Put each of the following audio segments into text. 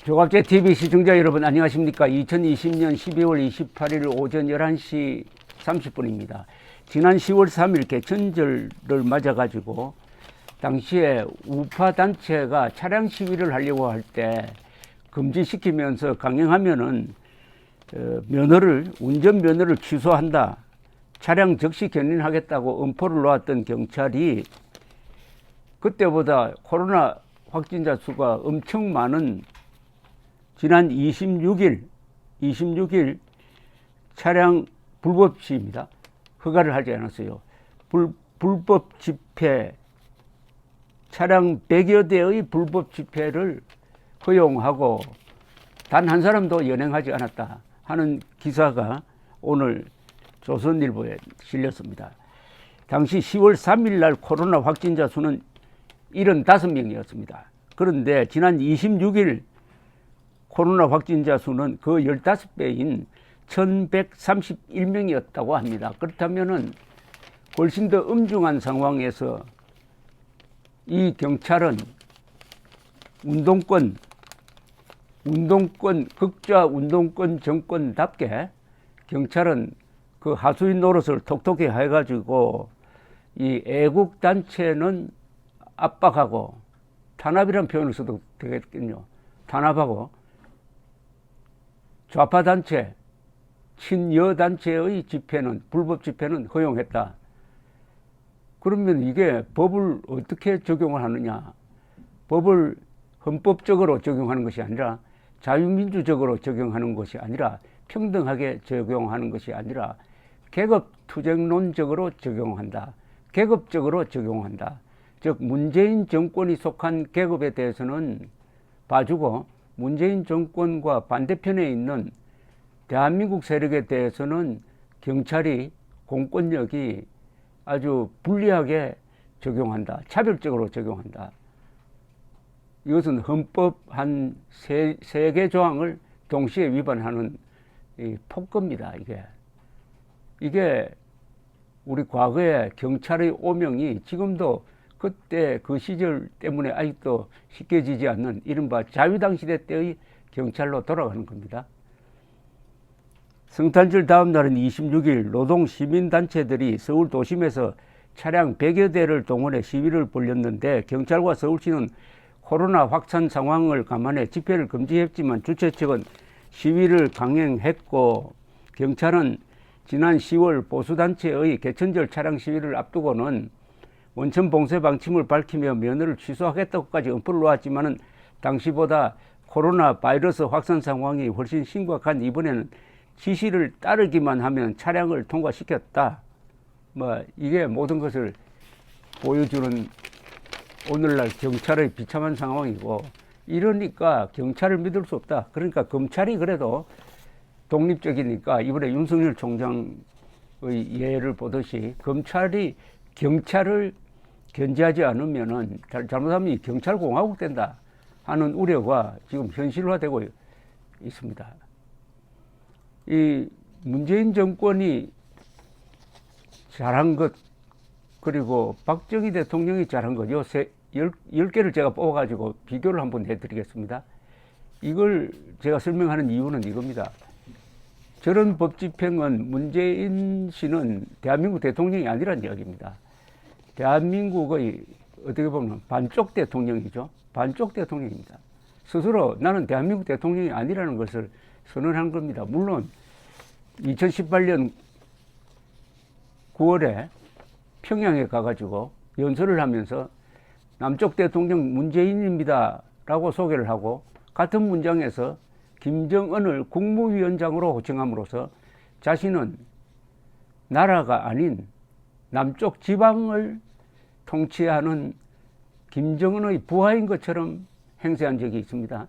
조갑제 TV 시청자 여러분 안녕하십니까? 2020년 12월 28일 오전 11시 30분입니다. 지난 10월 3일 개천절을 맞아가지고 당시에 우파 단체가 차량 시위를 하려고 할 때 금지시키면서 강행하면은 운전면허를 취소한다, 차량 즉시 견인하겠다고 엄포를 놓았던 경찰이 그때보다 코로나 확진자 수가 엄청 많은 지난 26일 차량 불법 시위입니다. 허가를 하지 않았어요. 불법 집회, 차량 100여 대의 불법 집회를 허용하고 단 한 사람도 연행하지 않았다 하는 기사가 오늘 조선일보에 실렸습니다. 당시 10월 3일 날 코로나 확진자 수는 75명이었습니다. 그런데 지난 26일 코로나 확진자 수는 그 15배인 1131명이었다고 합니다. 그렇다면은 훨씬 더 엄중한 상황에서 이 경찰은 극좌 운동권 정권답게 경찰은 그 하수인 노릇을 톡톡히 해가지고 이 애국단체는 압박하고, 탄압이라는 표현을 써도 되겠군요. 탄압하고 좌파단체, 친여단체의 집회는, 불법 집회는 허용했다. 그러면 이게 법을 어떻게 적용을 하느냐? 법을 헌법적으로 적용하는 것이 아니라, 자유민주적으로 적용하는 것이 아니라, 평등하게 적용하는 것이 아니라 계급투쟁론적으로 적용한다. 계급적으로 적용한다. 즉 문재인 정권이 속한 계급에 대해서는 봐주고, 문재인 정권과 반대편에 있는 대한민국 세력에 대해서는 경찰이 공권력이 아주 불리하게 적용한다. 차별적으로 적용한다. 이것은 헌법 한 세 개 조항을 동시에 위반하는 폭거입니다. 이게 우리 과거의 경찰의 오명이 지금도 그때 그 시절 때문에 아직도 씻겨지지 않는 이른바 자유당 시대 때의 경찰로 돌아가는 겁니다. 성탄절 다음 날인 26일 노동시민단체들이 서울 도심에서 차량 100여 대를 동원해 시위를 벌였는데, 경찰과 서울시는 코로나 확산 상황을 감안해 집회를 금지했지만 주최 측은 시위를 강행했고, 경찰은 지난 10월 보수단체의 개천절 차량 시위를 앞두고는 원천 봉쇄 방침을 밝히며 면허를 취소하겠다고까지 엄포를 놓았지만은 당시보다 코로나 바이러스 확산 상황이 훨씬 심각한 이번에는 지시를 따르기만 하면 차량을 통과시켰다. 이게 모든 것을 보여주는 오늘날 경찰의 비참한 상황이고, 이러니까 경찰을 믿을 수 없다. 그러니까 검찰이 그래도 독립적이니까 이번에 윤석열 총장의 예를 보듯이 검찰이 경찰을 견제하지 않으면은 잘못하면 경찰공화국 된다 하는 우려가 지금 현실화되고 있습니다. 이 문재인 정권이 잘한 것, 그리고 박정희 대통령이 잘한 것, 요 10개를 제가 뽑아가지고 비교를 한번 해드리겠습니다. 이걸 제가 설명하는 이유는 이겁니다. 저런 법 집행은 문재인 씨는 대한민국 대통령이 아니란 이야기입니다. 대한민국의 어떻게 보면 반쪽 대통령이죠. 반쪽 대통령입니다. 스스로 나는 대한민국 대통령이 아니라는 것을 선언한 겁니다. 물론 2018년 9월에 평양에 가가지고 연설을 하면서 남쪽 대통령 문재인입니다 라고 소개를 하고, 같은 문장에서 김정은을 국무위원장으로 호칭함으로써 자신은 나라가 아닌 남쪽 지방을 통치하는 김정은의 부하인 것처럼 행세한 적이 있습니다.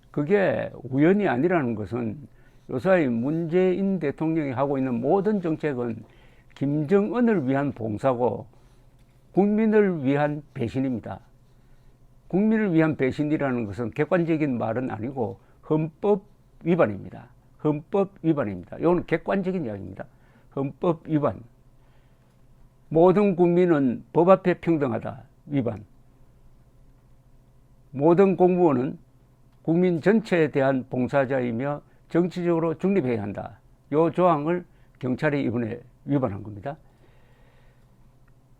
그게 우연이 아니라는 것은 요사이 문재인 대통령이 하고 있는 모든 정책은 김정은을 위한 봉사고 국민을 위한 배신입니다. 국민을 위한 배신이라는 것은 객관적인 말은 아니고 헌법 위반입니다. 헌법 위반입니다. 이건 객관적인 이야기입니다. 헌법 위반. 모든 국민은 법 앞에 평등하다. 위반. 모든 공무원은 국민 전체에 대한 봉사자이며 정치적으로 중립해야 한다. 이 조항을 경찰이 이번에 위반한 겁니다.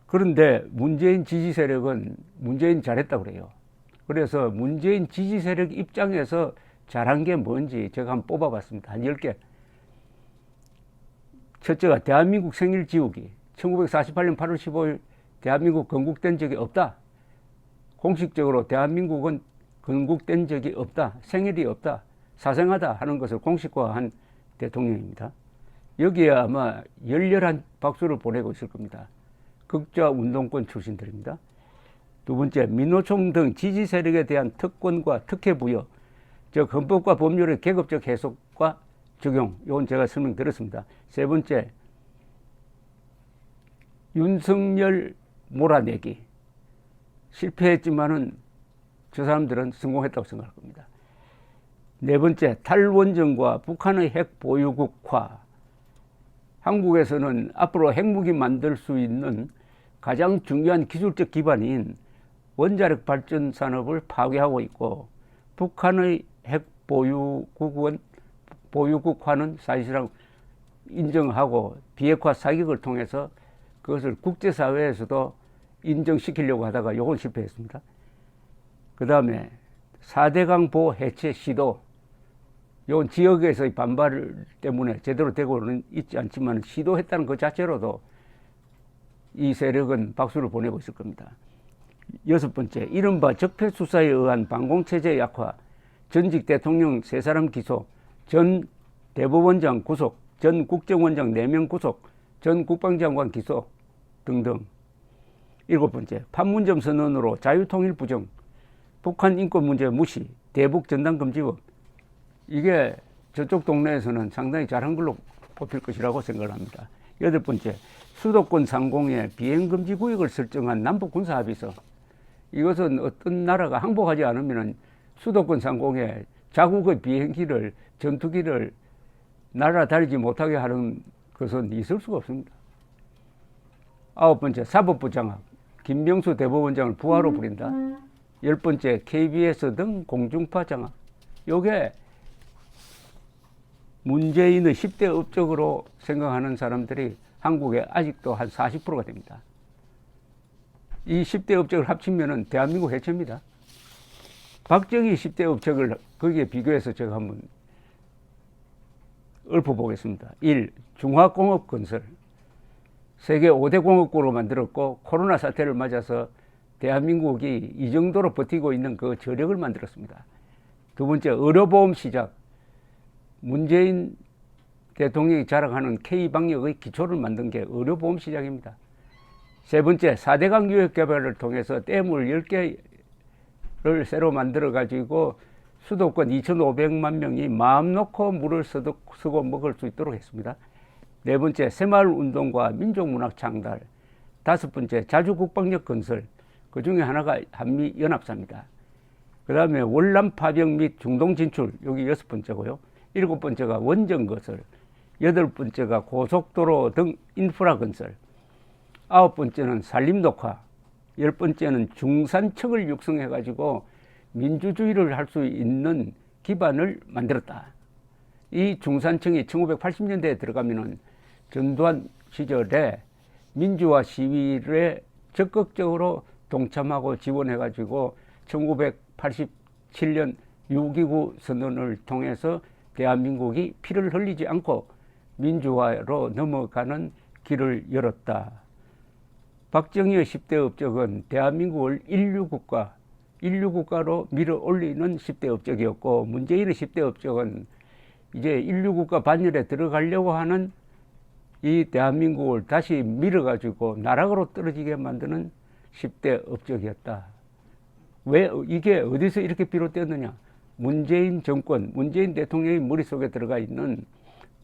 그런데 문재인 지지 세력은 문재인 잘했다고 그래요. 그래서 문재인 지지 세력 입장에서 잘한 게 뭔지 제가 한번 뽑아봤습니다. 한 10개. 첫째가 대한민국 생일 지우기. 1948년 8월 15일 대한민국 건국된 적이 없다. 공식적으로 대한민국은 건국된 적이 없다. 생일이 없다. 사생하다 하는 것을 공식화한 대통령입니다. 여기에 아마 열렬한 박수를 보내고 있을 겁니다. 극좌 운동권 출신들입니다. 두 번째, 민노총 등 지지 세력에 대한 특권과 특혜 부여, 즉 헌법과 법률의 계급적 해석과 적용, 이건 제가 설명드렸습니다. 세 번째, 윤석열 몰아내기. 실패했지만은 저 사람들은 성공했다고 생각할 겁니다. 네 번째, 탈원전과 북한의 핵 보유국화. 한국에서는 앞으로 핵무기 만들 수 있는 가장 중요한 기술적 기반인 원자력 발전 산업을 파괴하고 있고, 북한의 핵 보유국화는 사실상 인정하고 비핵화 사격을 통해서 그것을 국제사회에서도 인정시키려고 하다가 요건 실패했습니다. 그 다음에 4대강 보호 해체 시도, 요건 지역에서의 반발 때문에 제대로 되고는 있지 않지만 시도했다는 것 자체로도 이 세력은 박수를 보내고 있을 겁니다. 여섯 번째, 이른바 적폐수사에 의한 방공체제 약화, 전직 대통령 3사람 기소, 전 대법원장 구속, 전 국정원장 4명 구속, 전 국방장관 기소 등등. 일곱 번째, 판문점 선언으로 자유통일 부정, 북한 인권 문제 무시, 대북 전단 금지법. 이게 저쪽 동네에서는 상당히 잘한 걸로 뽑힐 것이라고 생각을 합니다. 여덟 번째, 수도권 상공에 비행금지 구역을 설정한 남북군사합의서. 이것은 어떤 나라가 항복하지 않으면 수도권 상공에 자국의 비행기를, 전투기를 날아다니지 못하게 하는 것은 있을 수가 없습니다. 아홉 번째, 사법부 장악. 김명수 대법원장을 부하로 부린다. 열 번째, KBS 등 공중파 장악. 요게 문재인의 10대 업적으로 생각하는 사람들이 한국에 아직도 한 40%가 됩니다. 이 10대 업적을 합치면은 대한민국 해체입니다. 박정희 10대 업적을 거기에 비교해서 제가 한번 읊어보겠습니다. 1. 중화공업 건설. 세계 5대 공업국으로 만들었고, 코로나 사태를 맞아서 대한민국이 이 정도로 버티고 있는 그 저력을 만들었습니다. 두 번째, 의료보험 시작. 문재인 대통령이 자랑하는 K방역의 기초를 만든 게 의료보험 시작입니다. 세 번째, 4대강 유역 개발을 통해서 댐을 10개를 새로 만들어 가지고 수도권 2,500만 명이 마음 놓고 물을 쓰고 먹을 수 있도록 했습니다. 네 번째, 새마을 운동과 민족문학 창달. 다섯 번째, 자주국방력 건설. 그 중에 하나가 한미연합사입니다. 그 다음에 월남 파병 및 중동 진출. 여기 여섯 번째고요. 일곱 번째가 원전 건설. 여덟 번째가 고속도로 등 인프라 건설. 아홉 번째는 산림 녹화. 열 번째는 중산층을 육성해가지고 민주주의를 할 수 있는 기반을 만들었다. 이 중산층이 1980년대에 들어가면은 전두환 시절에 민주화 시위에 적극적으로 동참하고 지원해가지고 1987년 6.29 선언을 통해서 대한민국이 피를 흘리지 않고 민주화로 넘어가는 길을 열었다. 박정희의 10대 업적은 대한민국을 인류국가로 밀어 올리는 10대 업적이었고, 문재인의 10대 업적은 이제 인류국가 반열에 들어가려고 하는 이 대한민국을 다시 밀어가지고 나락으로 떨어지게 만드는 10대 업적이었다. 왜 이게 어디서 이렇게 비롯됐느냐? 문재인 정권, 문재인 대통령의 머릿속에 들어가 있는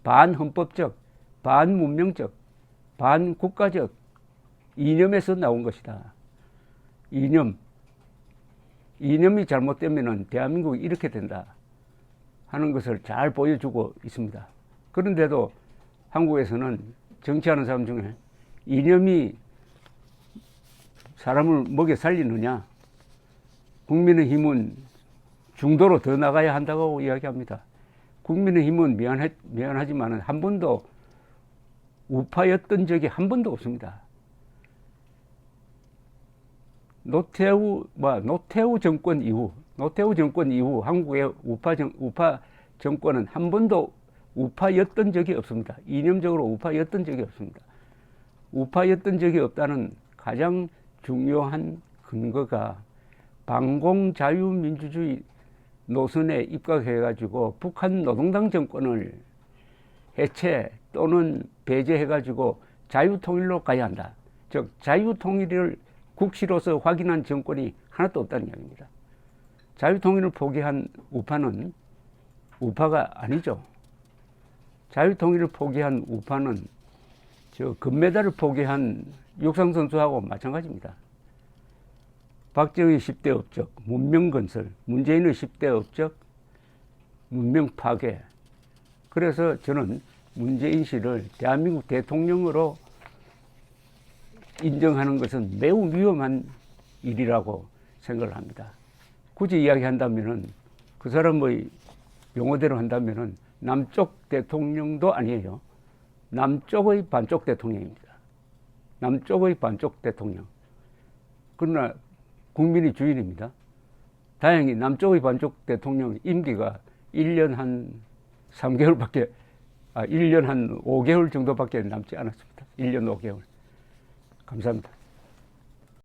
반헌법적, 반문명적, 반국가적 이념에서 나온 것이다. 이념이 잘못되면 대한민국이 이렇게 된다 하는 것을 잘 보여주고 있습니다. 그런데도 한국에서는 정치하는 사람 중에 이념이 사람을 먹여 살리느냐, 국민의힘은 중도로 더 나가야 한다고 이야기합니다. 국민의힘은 미안하지만 한 번도 우파였던 적이 한 번도 없습니다. 노태우 정권 이후 한국의 우파 정권은 한 번도 우파였던 적이 없습니다. 이념적으로 우파였던 적이 없습니다. 우파였던 적이 없다는 가장 중요한 근거가 반공자유민주주의 노선에 입각해가지고 북한 노동당 정권을 해체 또는 배제해가지고 자유통일로 가야 한다. 즉 자유통일을 국시로서 확인한 정권이 하나도 없다는 이야기입니다. 자유통일을 포기한 우파는 우파가 아니죠. 자유통일을 포기한 우파는 금메달을 포기한 육상선수하고 마찬가지입니다. 박정희 10대 업적, 문명건설, 문재인의 10대 업적, 문명 파괴. 그래서 저는 문재인 씨를 대한민국 대통령으로 인정하는 것은 매우 위험한 일이라고 생각을 합니다. 굳이 이야기한다면은 그 사람의 용어대로 한다면은 남쪽 대통령도 아니에요. 남쪽의 반쪽 대통령입니다. 남쪽의 반쪽 대통령. 그러나 국민의 주인입니다. 다행히 남쪽의 반쪽 대통령 임기가 1년 한 3개월밖에, 1년 한 5개월 정도밖에 남지 않았습니다. 1년 5개월. 감사합니다.